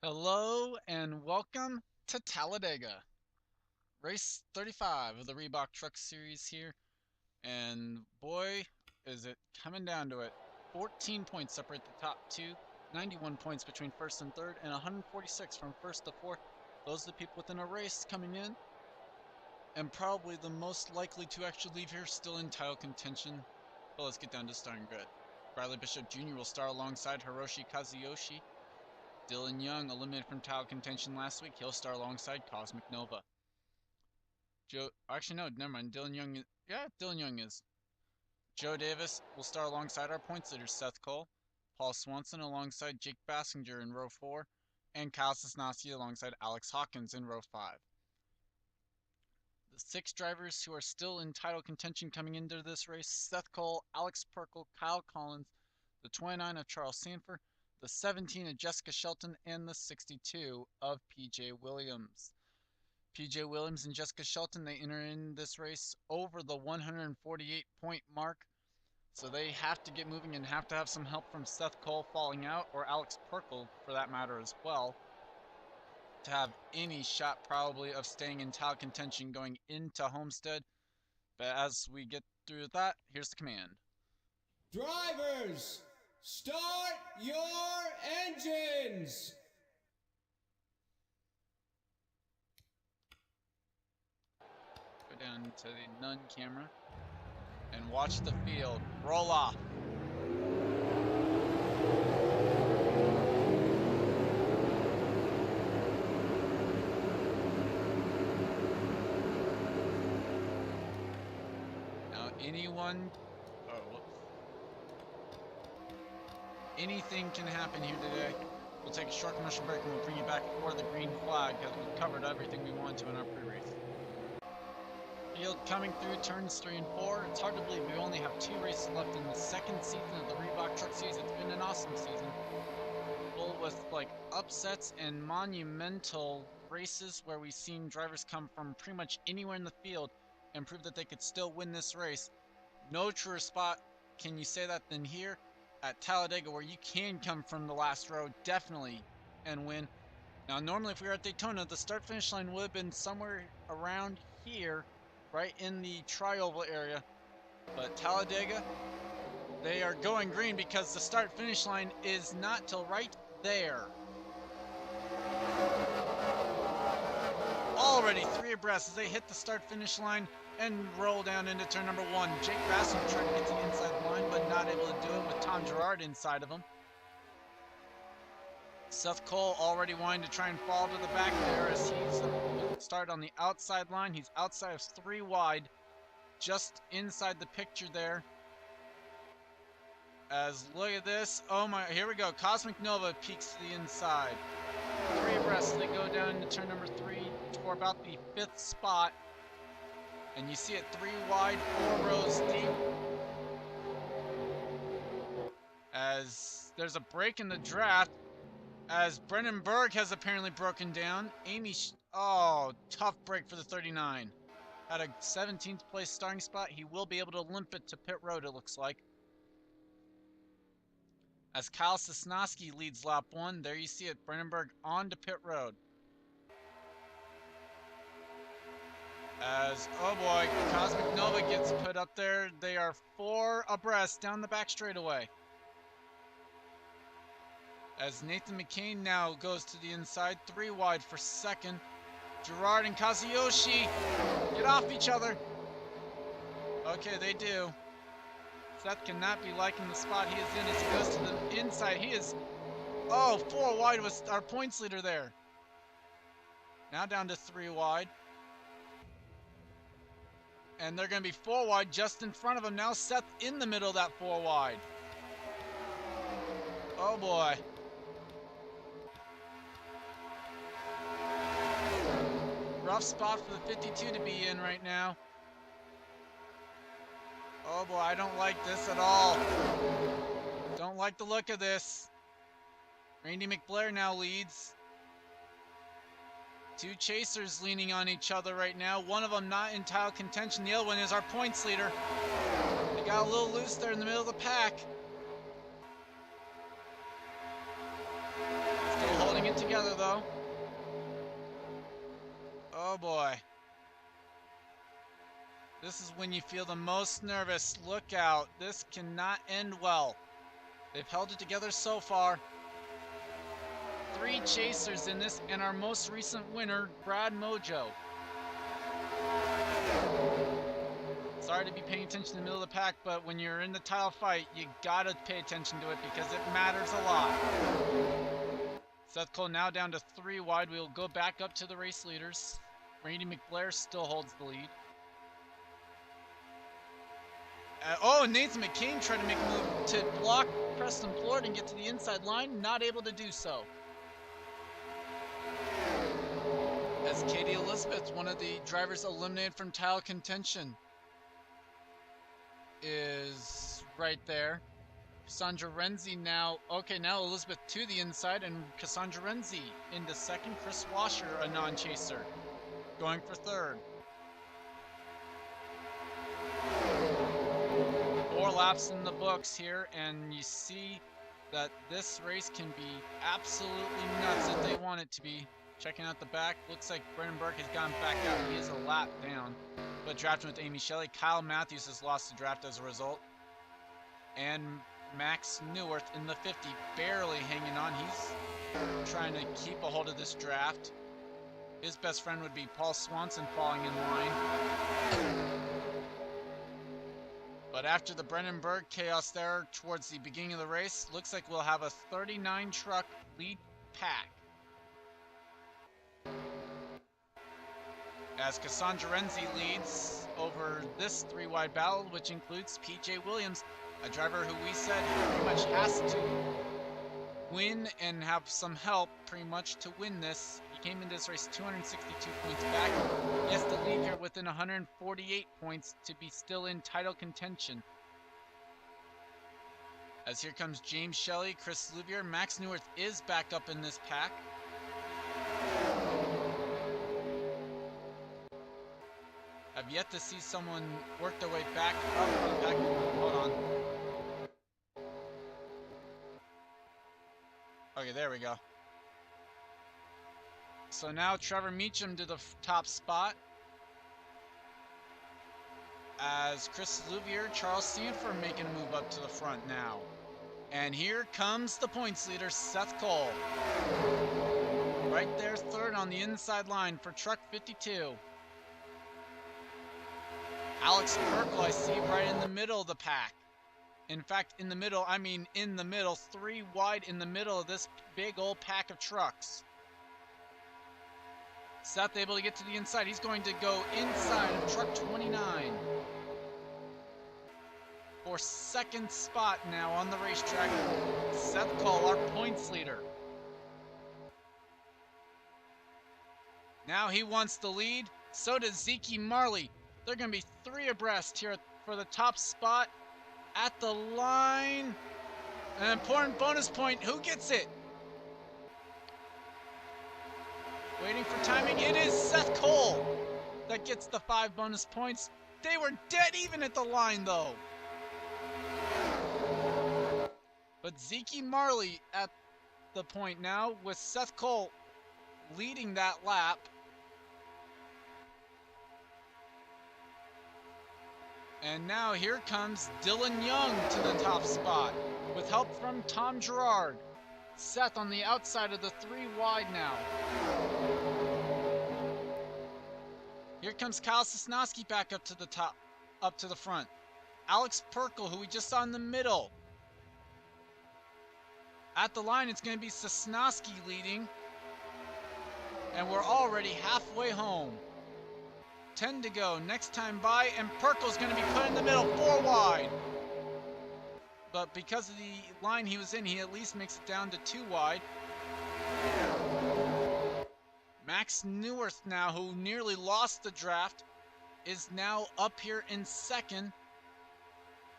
Hello and welcome to Talladega. Race 35 of the Reebok Truck Series here. And boy, is it coming down to it. 14 points separate the top two, 91 points between first and third, and 146 from first to fourth. Those are the people within a race coming in. And probably the most likely to actually leave here still in title contention. But let's get down to starting grid. Bradley Bishop Jr. will start alongside Hiroshi Kazuyoshi. Dylan Young, eliminated from title contention last week, he'll start alongside Cosmic Nova. Actually, no, never mind. Dylan Young is. Joe Davis will start alongside our points leader, Seth Cole. Paul Swanson alongside Jake Bassinger in row 4. And Kyle Sosnowski alongside Alex Hawkins in row 5. The 6 drivers who are still in title contention coming into this race: Seth Cole, Alex Perkle, Kyle Collins, the 29 of Charles Sanford, the 17 of Jessica Shelton, and the 62 of PJ Williams. PJ Williams and Jessica Shelton, they enter in this race over the 148 point mark, so they have to get moving and have to have some help from Seth Cole falling out, or Alex Perkle for that matter as well, to have any shot probably of staying in title contention going into Homestead. But as we get through that, here's the command. Drivers, start your engines! Go down to the None camera and watch the field roll off. Now anything can happen here today. We'll take a short commercial break and we'll bring you back for the green flag because we've covered everything we wanted to in our pre-race. Field coming through turns 3 and 4. It's hard to believe we only have 2 races left in the second season of the Reebok Truck Series. It's been an awesome season, full with like upsets and monumental races where we've seen drivers come from pretty much anywhere in the field and prove that they could still win this race. No truer spot can you say that than here at Talladega, where you can come from the last row definitely and win. Now normally if we were at Daytona, the start finish line would have been somewhere around here, right in the tri-oval area, but Talladega, they are going green because the start finish line is not till right there. Already 3 abreast as they hit the start finish line and roll down into turn number 1. Jake Bassett trying to get to the inside line, but not able to do it with Tom Gerard inside of him. Seth Cole already wanting to try and fall to the back there as he's started on the outside line. He's outside of 3 wide, just inside the picture there. As look at this, oh my, here we go. Cosmic Nova peeks to the inside. 3 abreast, they go down into turn number 3 for about the 5th spot. And you see it 3 wide, 4 rows deep. As there's a break in the draft, as Brennan Berg has apparently broken down. Tough break for the 39. At a 17th place starting spot, he will be able to limp it to pit road, it looks like. As Kyle Sosnowski leads lap 1, there you see it, Brennan Berg on to pit road. As, oh boy, Cosmic Nova gets put up there. They are 4 abreast down the back straightaway. As Nathan McCain now goes to the inside, 3 wide for 2nd. Gerard and Kazuyoshi get off each other. Okay, they do. Seth cannot be liking the spot he is in as he goes to the inside. He is, 4 wide was our points leader there. Now down to 3 wide. And they're going to be 4 wide just in front of him. Now Seth in the middle of that 4 wide. Oh boy. Rough spot for the 52 to be in right now. Oh boy, I don't like this at all. Don't like the look of this. Randy McBlair now leads. 2 chasers leaning on each other right now. One of them not in title contention. The other one is our points leader. They got a little loose there in the middle of the pack. Still holding it it together, though. Oh, boy. This is when you feel the most nervous. Look out. This cannot end well. They've held it together so far. 3 chasers in this, and our most recent winner, Brad Mojo. Sorry to be paying attention in the middle of the pack, but when you're in the title fight, you gotta pay attention to it because it matters a lot. Seth Cole now down to 3 wide. We'll go back up to the race leaders. Randy McBlair still holds the lead. Nathan McCain tried to make a move to block Preston Plord and get to the inside line. Not able to do so. As Katie Elizabeth, one of the drivers eliminated from title contention, is right there. Cassandra Renzi now. Okay, now Elizabeth to the inside, and Cassandra Renzi into second. Kris Wascher, a non-chaser, going for third. 4 laps in the books here, and you see that this race can be absolutely nuts if they want it to be. Checking out the back, looks like Brennan Burke has gone back out. He is a lap down, but drafting with Amy Shelley. Kyle Matthews has lost the draft as a result, and Max Neuwirth in the 50, barely hanging on. He's trying to keep a hold of this draft. His best friend would be Paul Swanson falling in line. But after the Brennenberg chaos there towards the beginning of the race, looks like we'll have a 39 truck lead pack. As Cassandra Renzi leads over this 3-wide battle, which includes PJ Williams, a driver who we said pretty much has to win and have some help pretty much to win this. He came into this race 262 points back. He has to leave here within 148 points to be still in title contention. As here comes James Shelley, Chris Louvier. Max Neuwirth is back up in this pack. I've yet to see someone work their way back up on the pack. Hold on. Okay, there we go. So now Trevor Meacham to the top spot. As Chris Louvier, Charles Sanford making a move up to the front now. And here comes the points leader, Seth Cole. Right there, third on the inside line for truck 52. Alex Perkle, I see right in the middle of the pack. In fact, in the middle, 3 wide in the middle of this big old pack of trucks. Seth able to get to the inside. He's going to go inside of truck 29. For second spot now on the racetrack, Seth Cole, our points leader. Now he wants the lead. So does Zeke Marley. They're going to be 3 abreast here for the top spot at the line. An important bonus point. Who gets it? Waiting for timing. It is Seth Cole that gets the 5 bonus points. They were dead even at the line, though. But Zeke Marley at the point now with Seth Cole leading that lap. And now here comes Dylan Young to the top spot with help from Tom Gerard. Seth on the outside of the 3 wide now. Here comes Kyle Sosnowski back up to the top, up to the front. Alex Perkle, who we just saw in the middle. At the line, it's going to be Sosnowski leading. And we're already halfway home. 10 to go, next time by, and Perkle's going to be put in the middle, 4 wide. But because of the line he was in, he at least makes it down to 2 wide. Max Neuwirth now, who nearly lost the draft, is now up here in second.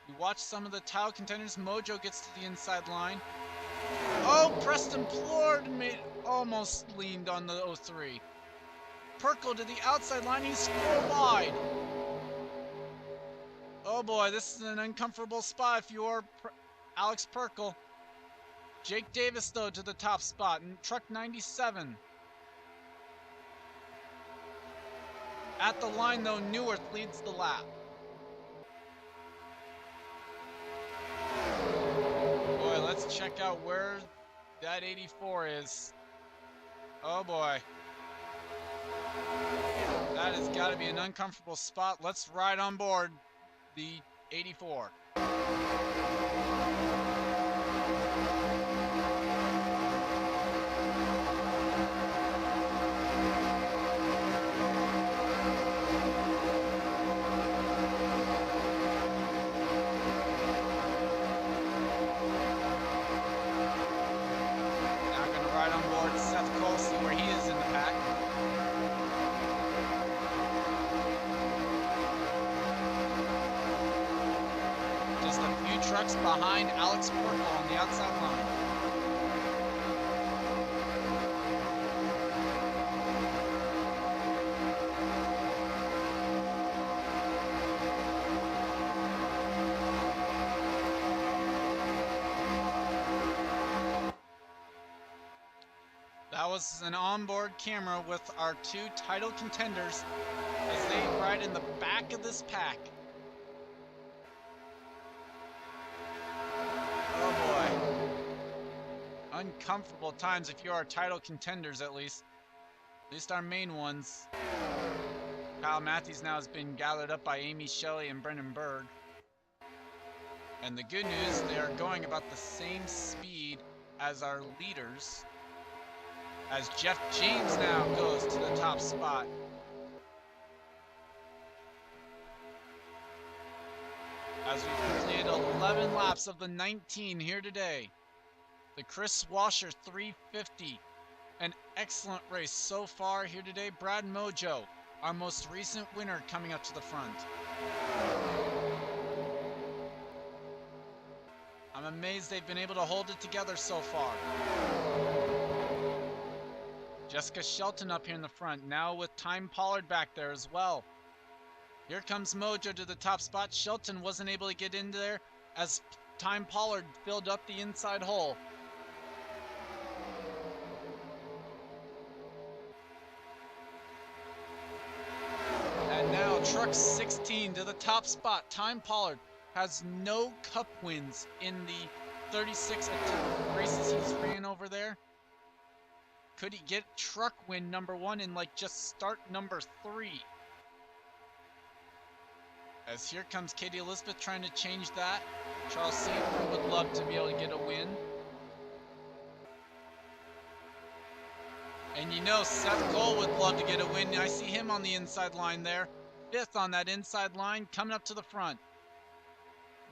We watch some of the title contenders. Mojo gets to the inside line. Oh, Preston Plord almost leaned on the 03. Perkle to the outside line, he's 4 wide. Oh boy, this is an uncomfortable spot if you're Alex Perkle. Jake Davis, though, to the top spot. And truck 97. At the line, though, Neworth leads the lap. Boy, let's check out where that 84 is. Oh boy. That has got to be an uncomfortable spot. Let's ride on board the 84. Trucks behind Alex Portal on the outside line. That was an onboard camera with our two title contenders as they ride in the back of this pack. Uncomfortable times if you're our title contenders, at least our main ones. Kyle Matthews now has been gathered up by Amy Shelley and Brendan Berg. And the good news, they are going about the same speed as our leaders, as Jeff James now goes to the top spot. As we've completed 11 laps of the 19 here today. The Kris Wascher 350, an excellent race so far here today. Brad Mojo, our most recent winner, coming up to the front. I'm amazed they've been able to hold it together so far. Jessica Shelton up here in the front, now with Time Pollard back there as well. Here comes Mojo to the top spot. Shelton wasn't able to get in there as Time Pollard filled up the inside hole. Now, truck 16 to the top spot. Time Pollard has no cup wins in the 36 races he's ran over there. Could he get truck win number 1 in like just start number 3? As here comes Katie Elizabeth trying to change that. Charles Sanford would love to be able to get a win. And you know Seth Cole would love to get a win. I see him on the inside line there. 5th on that inside line, coming up to the front.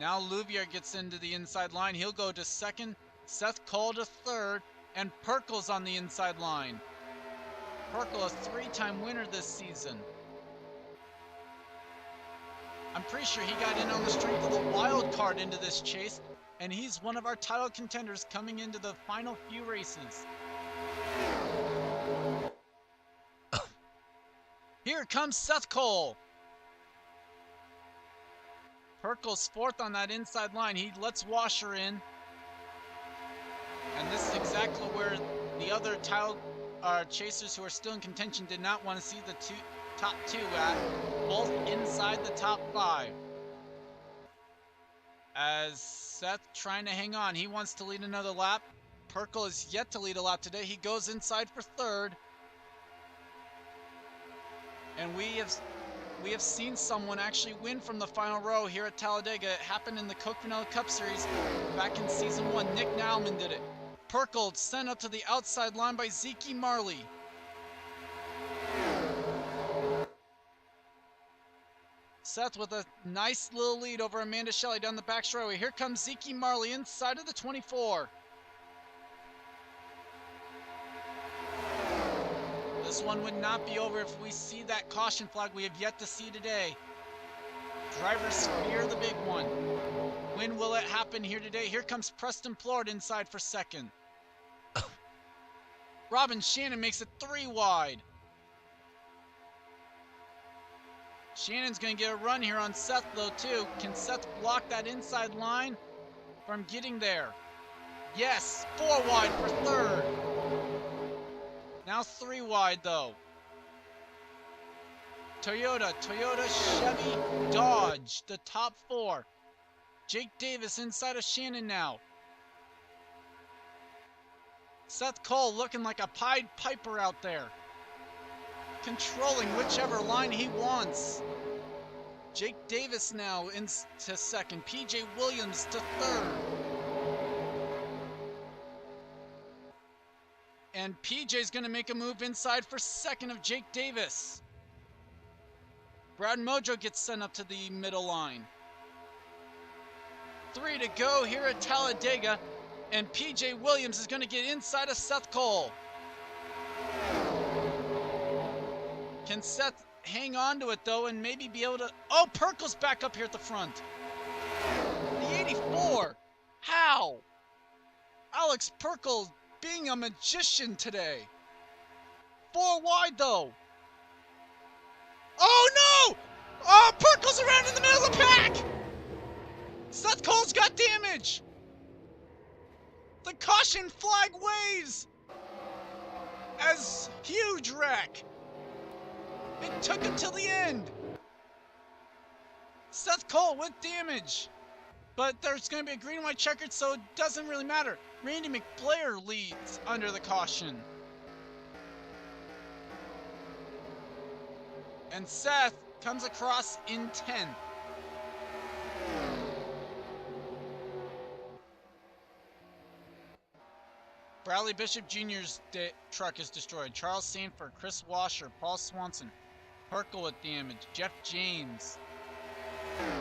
Now Louvier gets into the inside line. He'll go to 2nd. Seth Cole to 3rd. And Perkle's on the inside line. Perkle, a 3-time winner this season. I'm pretty sure he got in on the strength of the wild card into this chase. And he's one of our title contenders coming into the final few races. Here comes Seth Cole. Perkle's 4th on that inside line. He lets Washer in. And this is exactly where the other title chasers who are still in contention did not want to see the top two at. Both inside the top 5. As Seth trying to hang on. He wants to lead another lap. Perkle is yet to lead a lap today. He goes inside for 3rd. And we have seen someone actually win from the final row here at Talladega. It happened in the Coke Vanilla Cup Series back in Season 1. Nick Nauman did it. Perkle sent up to the outside line by Zeke Marley. Seth with a nice little lead over Amanda Shelley down the back straightaway. Here comes Zeke Marley inside of the 24. This one would not be over if we see that caution flag we have yet to see today. Drivers fear the big one. When will it happen here today? Here comes Preston Plord inside for 2nd. Robin Shannon makes it 3 wide. Shannon's going to get a run here on Seth though too. Can Seth block that inside line from getting there? Yes, 4 wide for third. Now 3 wide though. Toyota, Chevy, Dodge, the top 4. Jake Davis inside of Shannon now. Seth Cole looking like a Pied Piper out there, controlling whichever line he wants. Jake Davis now into second. PJ Williams to third. And PJ's going to make a move inside for second of Jake Davis. Brad Mojo gets sent up to the middle line. 3 to go here at Talladega. And PJ Williams is going to get inside of Seth Cole. Can Seth hang on to it though and maybe be able to... Oh, Perkle's back up here at the front. The 84. How? Alex Perkle being a magician today. 4 wide though. Oh no! Oh, Perkle's around in the middle of the pack! Seth Cole's got damage! The caution flag waves! As huge wreck. It took him till the end. Seth Cole with damage. But there's going to be a green and white checkered, so it doesn't really matter. Randy McBlair leads under the caution. And Seth comes across in 10th. Bradley Bishop Jr.'s truck is destroyed. Charles Sanford, Kris Wascher, Paul Swanson, Perkle with damage, Jeff James.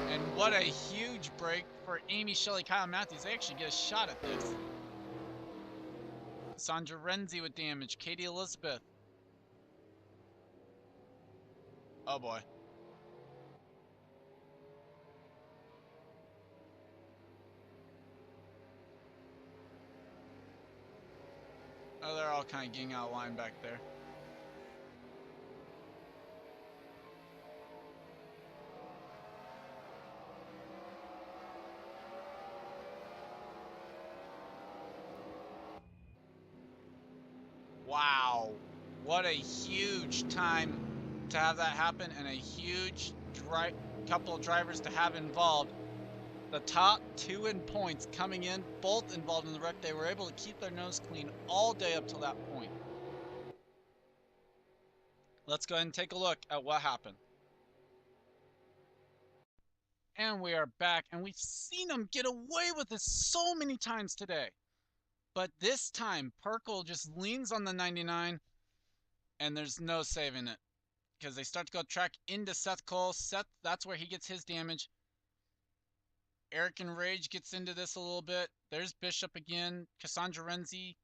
And what a huge break for Amy Shelley, Kyle Matthews. They actually get a shot at this. Sandra Renzi with damage, Katie Elizabeth. Oh boy. Oh, they're all kind of getting out of line back there. Wow. What a huge time to have that happen, and a huge couple of drivers to have involved. The top 2 in points coming in, both involved in the wreck. They were able to keep their nose clean all day up till that point. Let's go ahead and take a look at what happened. And we are back, and we've seen them get away with this so many times today. But this time, Perkle just leans on the 99, and there's no saving it. Because they start to go track into Seth Cole. Seth, that's where he gets his damage. Eric and Rage gets into this a little bit. There's Bishop again. Cassandra Renzi.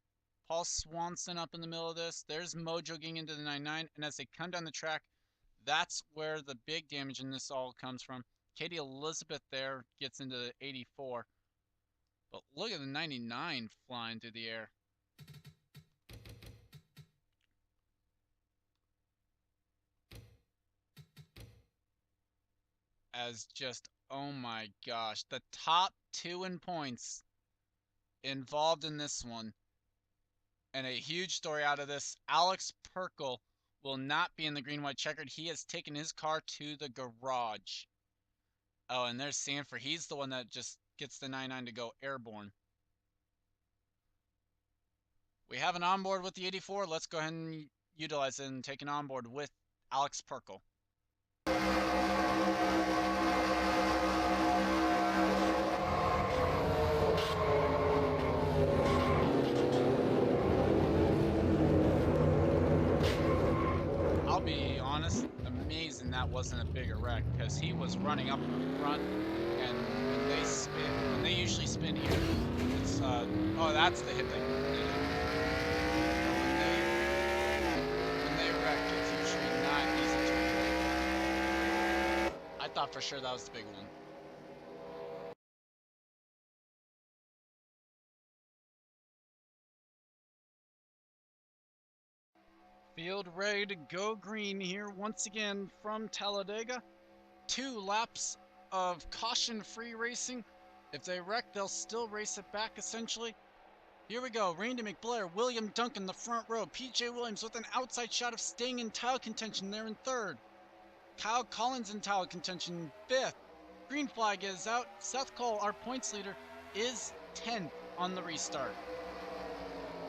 Paul Swanson up in the middle of this. There's Mojo getting into the 99. And as they come down the track, that's where the big damage in this all comes from. Katie Elizabeth there gets into the 84. But look at the 99 flying through the air. As just, oh my gosh, the top 2 in points involved in this one. And a huge story out of this, Alex Perkle will not be in the green-white checkered. He has taken his car to the garage. Oh, and there's Sanford. He's the one that just gets the 99 to go airborne. We have an onboard with the 84. Let's go ahead and utilize it and take an onboard with Alex Perkle. I'll be honest, amazing that wasn't a bigger wreck, because he was running up in the front, and when they usually spin here, it's, oh, that's the hit they did. When they wreck, it's usually not easy to avoid. I thought for sure that was the big one. Field ready to go green here once again from Talladega. 2 laps of caution-free racing. If they wreck, they'll still race it back essentially. Here we go. Randy McBlair, William Duncan, the front row. PJ Williams with an outside shot of staying in title contention there in third. Kyle Collins in title contention, fifth. Green flag is out. Seth Cole, our points leader, is 10th on the restart.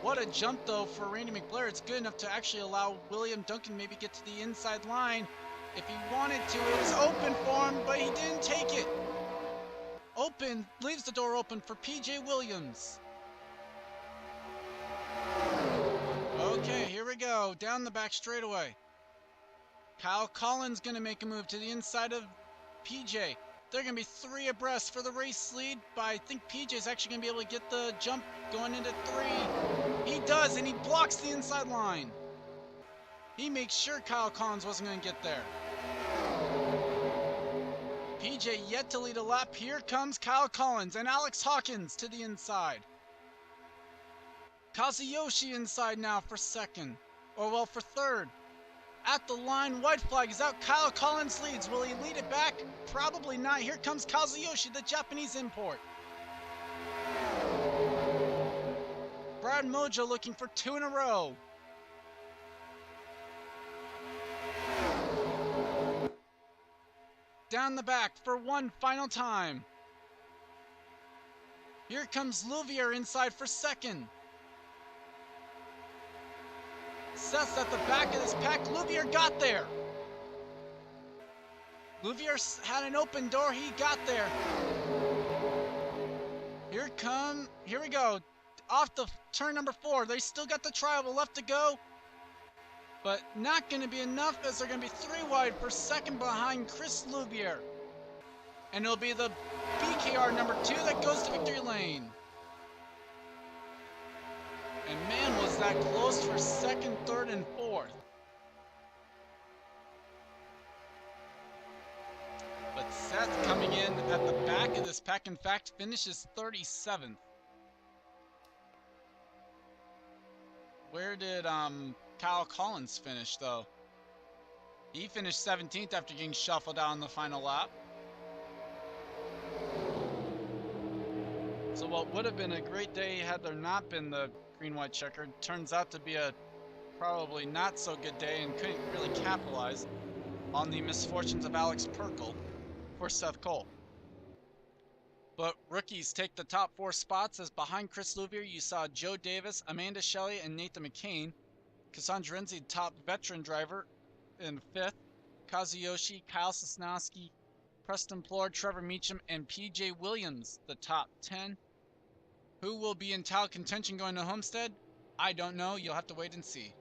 What a jump, though, for Randy McBlair. It's good enough to actually allow William Duncan maybe get to the inside line. If he wanted to, it was open for him, but he didn't take it. Open, leaves the door open for PJ Williams. Okay, here we go. Down the back straightaway. Kyle Collins going to make a move to the inside of PJ. They're going to be 3 abreast for the race lead, but I think PJ's actually going to be able to get the jump going into 3. He does, and he blocks the inside line. He makes sure Kyle Collins wasn't going to get there. PJ yet to lead a lap. Here comes Kyle Collins and Alex Hawkins to the inside. Kazuyoshi inside now for second, or well, for third. At the line, white flag is out. Kyle Collins leads. Will he lead it back? Probably not. Here comes Kazuyoshi, the Japanese import. Brad Mojo looking for 2 in a row. Down the back for one final time. Here comes Louvier inside for second. Seth's at the back of this pack. Louvier got there. Louvier had an open door. He got there. Here we go. Off the turn number 4. They still got the tribal left to go. But not going to be enough, as they're going to be 3 wide for second behind Chris Louvier. And it'll be the BKR number 2 that goes to victory lane. And man, was that close for second, third, and fourth. But Seth coming in at the back of this pack, in fact, finishes 37th. Where did Kyle Collins finish, though? He finished 17th after getting shuffled out on the final lap. So what would have been a great day had there not been the green-white checkered turns out to be a probably not so good day, and couldn't really capitalize on the misfortunes of Alex Perkle for Seth Cole. But rookies take the top 4 spots, as behind Chris Louvier you saw Joe Davis, Amanda Shelley, and Nathan McCain. Cassandra Renzi, top veteran driver, in 5th. Kazuyoshi, Kyle Sosnowski, Preston Plord, Trevor Meacham, and PJ Williams, the top 10. Who will be in title contention going to Homestead? I don't know. You'll have to wait and see.